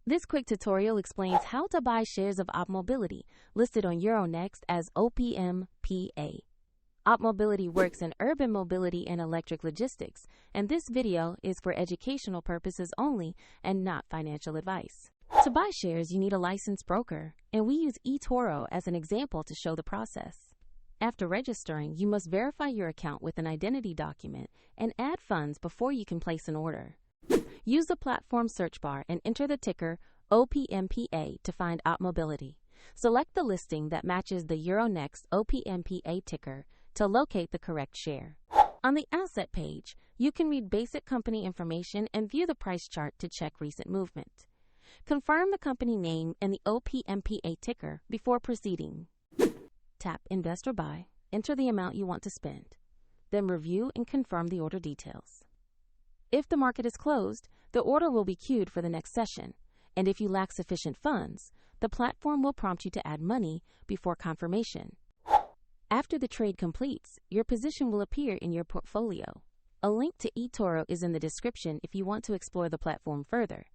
This quick tutorial explains how to buy shares of Opmobility, listed on Euronext as OPM.PA. Opmobility works in urban mobility and electric logistics, and this video is for educational purposes only and not financial advice. To buy shares, you need a licensed broker, and we use eToro as an example to show the process. After registering, you must verify your account with an identity document and add funds before you can place an order. Use the platform search bar and enter the ticker OPM.PA to find Opmobility. Select the listing that matches the Euronext OPM.PA ticker to locate the correct share. On the asset page, you can read basic company information and view the price chart to check recent movement. Confirm the company name and the OPM.PA ticker before proceeding. Tap Invest or Buy, enter the amount you want to spend, then review and confirm the order details. If the market is closed, the order will be queued for the next session, and if you lack sufficient funds, the platform will prompt you to add money before confirmation. After the trade completes, your position will appear in your portfolio. A link to eToro is in the description if you want to explore the platform further.